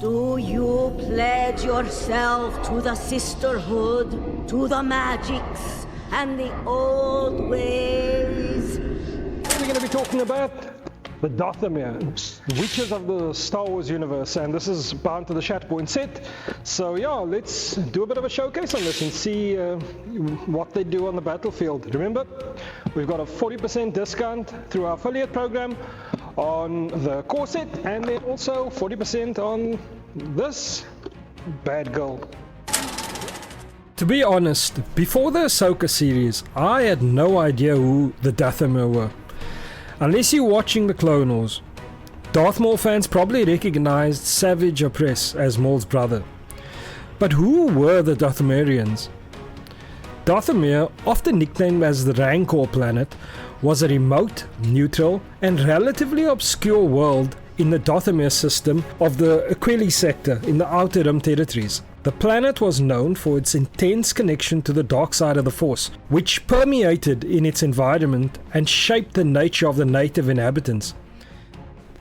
Do you pledge yourself to the sisterhood, to the magics, and the old ways? We're going to be talking about the Dathomir, the Witches of the Star Wars universe, and this is bound to the Shatterpoint set. So yeah, let's do a bit of a showcase on this and see what they do on the battlefield. Remember, we've got a 40% discount through our affiliate program on the core set, and then also 40% on this bad girl. To be honest, before the Ahsoka series, I had no idea who the Dathomir were. Unless you're watching the Clone Wars. Darth Maul fans probably recognized Savage Opress as Maul's brother. But who were the Dathomirians? Dathomir, often nicknamed as the Rancor planet, was a remote, neutral, and relatively obscure world in the Dathomir system of the Aquili sector in the Outer Rim territories. The planet was known for its intense connection to the dark side of the Force, which permeated in its environment and shaped the nature of the native inhabitants.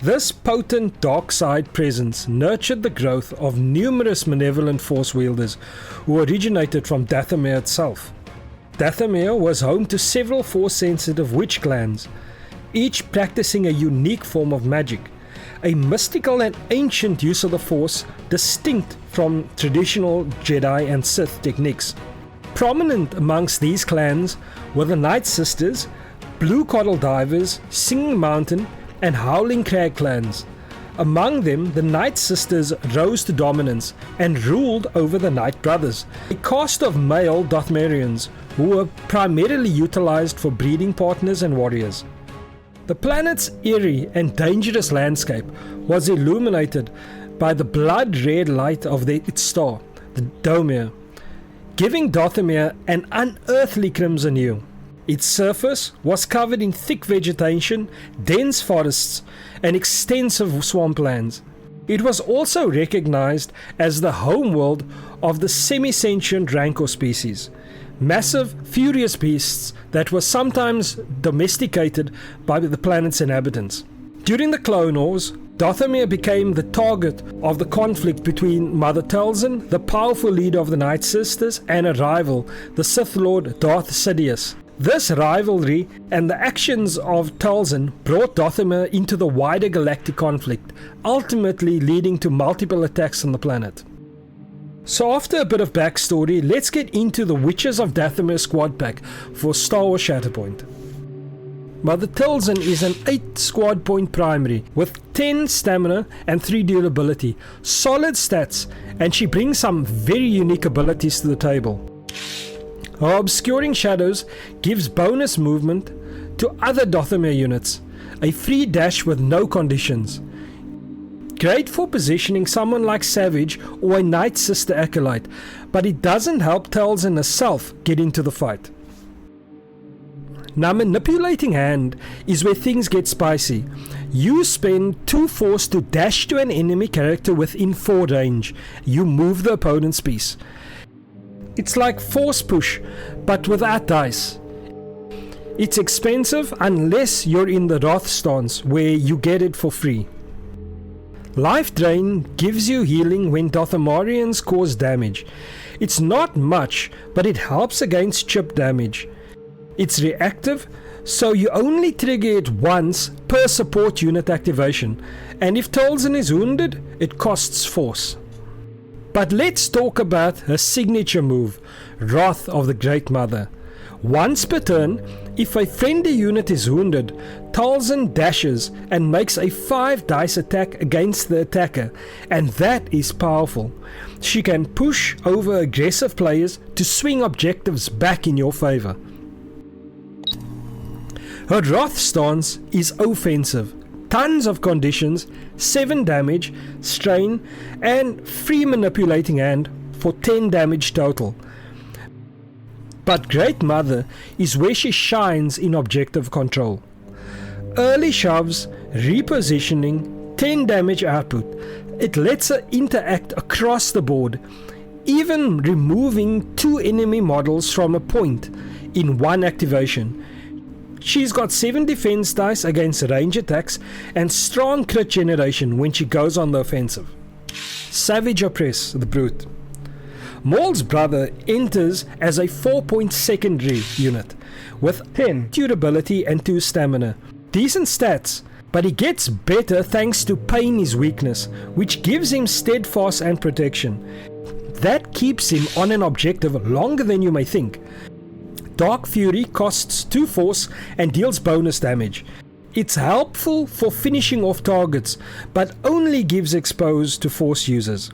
This potent dark side presence nurtured the growth of numerous malevolent Force wielders who originated from Dathomir itself. Dathomir was home to several Force-sensitive witch clans, each practicing a unique form of magic, a mystical and ancient use of the Force distinct from traditional Jedi and Sith techniques. Prominent amongst these clans were the Night Sisters, Blue Coddle Divers, Singing Mountain, and Howling Crag clans. Among them, the Night Sisters rose to dominance and ruled over the Night Brothers, a caste of male Dathomirians who were primarily utilized for breeding partners and warriors. The planet's eerie and dangerous landscape was illuminated by the blood-red light of its star, the Dathomir, giving Dathomir an unearthly crimson hue. Its surface was covered in thick vegetation, dense forests, and extensive swamplands. It was also recognized as the homeworld of the semi-sentient Rancor species, massive, furious beasts that were sometimes domesticated by the planet's inhabitants. During the Clone Wars, Dathomir became the target of the conflict between Mother Talzin, the powerful leader of the Night Sisters, and a rival, the Sith Lord Darth Sidious. This rivalry and the actions of Talzin brought Dathomir into the wider galactic conflict, ultimately leading to multiple attacks on the planet. So after a bit of backstory, let's get into the Witches of Dathomir squad pack for Star Wars Shatterpoint. Mother Talzin is an 8 squad point primary with 10 stamina and 3 durability, solid stats, and she brings some very unique abilities to the table. Her Obscuring Shadows gives bonus movement to other Dathomir units, a free dash with no conditions. Great for positioning someone like Savage or a Night Sister Acolyte, but it doesn't help Talzin herself get into the fight. Now, Manipulating Hand is where things get spicy. You spend 2 force to dash to an enemy character within 4 range. You move the opponent's piece. It's like Force Push, but without dice. It's expensive unless you're in the Wrath stance, where you get it for free. Life Drain gives you healing when Dathomirians cause damage. It's not much, but it helps against chip damage. It's reactive, so you only trigger it once per support unit activation, and if Talzin is wounded, it costs force. But let's talk about her signature move, Wrath of the Great Mother. Once per turn, if a friendly unit is wounded, Talzin dashes and makes a 5 dice attack against the attacker, and that is powerful. She can push over aggressive players to swing objectives back in your favor. Her Wrath stance is offensive, tons of conditions, 7 damage, strain, and free Manipulating Hand for 10 damage total. But Great Mother is where she shines in objective control. Early shoves, repositioning, 10 damage output. It lets her interact across the board, even removing 2 enemy models from a point in one activation. She's got 7 defense dice against range attacks and strong crit generation when she goes on the offensive. Savage Oppress, the Brute. Maul's brother enters as a 4-point secondary unit with 10 durability and 2 stamina. Decent stats, but he gets better thanks to Pain his weakness, which gives him steadfast and protection. That keeps him on an objective longer than you may think. Dark Fury costs 2 force and deals bonus damage. It's helpful for finishing off targets, but only gives expose to force users.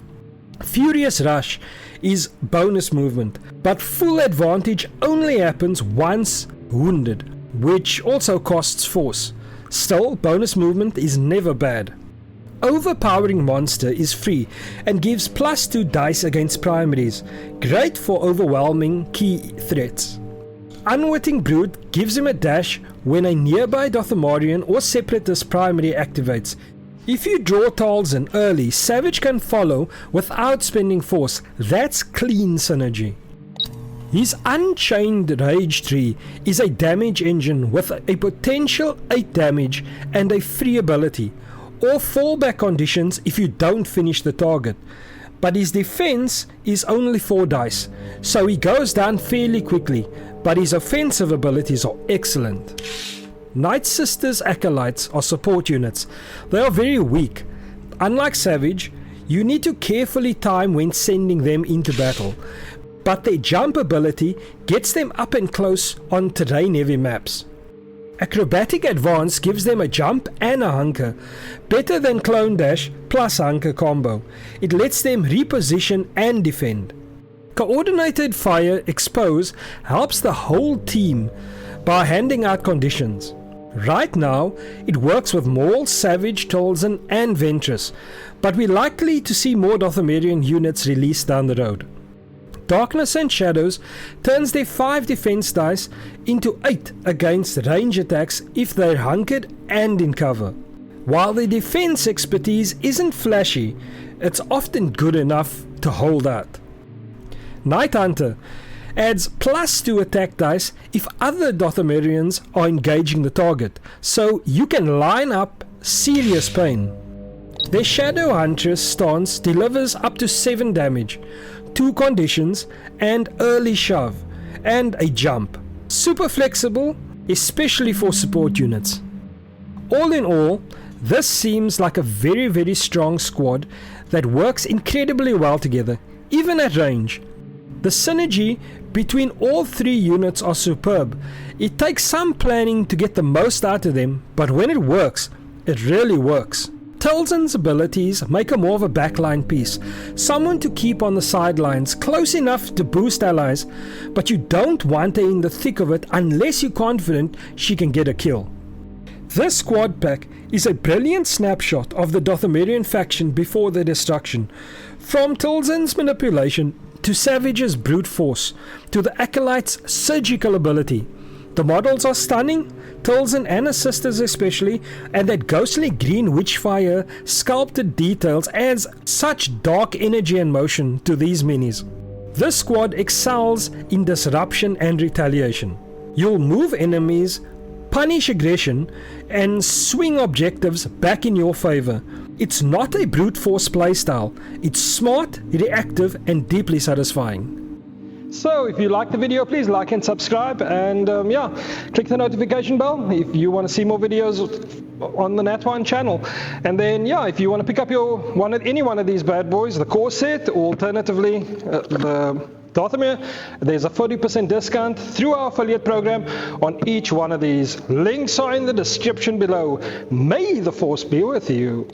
Furious Rush is bonus movement, but full advantage only happens once wounded, which also costs force. Still, bonus movement is never bad. Overpowering Monster is free and gives +2 dice against primaries, great for overwhelming key threats. Unwitting Brute gives him a dash when a nearby Dathomirian or Separatist primary activates. If you draw Talzin early, Savage can follow without spending force. That's clean synergy. His Unchained Rage Tree is a damage engine with a potential 8 damage and a free ability, or fallback conditions if you don't finish the target. But his defense is only 4 dice, so he goes down fairly quickly, but his offensive abilities are excellent. Night Sisters Acolytes are support units. They are very weak. Unlike Savage, you need to carefully time when sending them into battle, but their jump ability gets them up and close on terrain-heavy maps. Acrobatic Advance gives them a jump and a hunker, better than Clone Dash plus hunker combo. It lets them reposition and defend. Coordinated Fire Expose helps the whole team by handing out conditions. Right now, it works with Maul, Savage, Talzin and Ventress, but we're likely to see more Dathomirian units released down the road. Darkness and Shadows turns their 5 defense dice into 8 against range attacks if they're hunkered and in cover. While their defense expertise isn't flashy, it's often good enough to hold out. Night Hunter adds +2 attack dice if other Dathomirians are engaging the target, so you can line up serious pain. Their Shadow Huntress stance delivers up to 7 damage, 2 conditions, and early shove, and a jump. Super flexible, especially for support units. All in all, this seems like a very strong squad that works incredibly well together, even at range. The synergy between all 3 units are superb. It takes some planning to get the most out of them, but when it works, it really works. Talzin's abilities make her more of a backline piece, someone to keep on the sidelines, close enough to boost allies, but you don't want her in the thick of it unless you're confident she can get a kill. This squad pack is a brilliant snapshot of the Dathomirian faction before their destruction, from Talzin's manipulation to Savage's brute force, to the Acolyte's surgical ability. The models are stunning, Talzin and her sisters especially, and that ghostly green witchfire sculpted details adds such dark energy and motion to these minis. This squad excels in disruption and retaliation. You'll move enemies, punish aggression, and swing objectives back in your favor. It's not a brute force playstyle. It's smart, reactive, and deeply satisfying. So if you like the video, please like and subscribe, and click the notification bell if you want to see more videos on the Nat1 channel. And then if you want to pick up any one of these bad boys, the core set, or alternatively the Dathomir, there's a 40% discount through our affiliate program on each one of these. Links are in the description below. May the force be with you.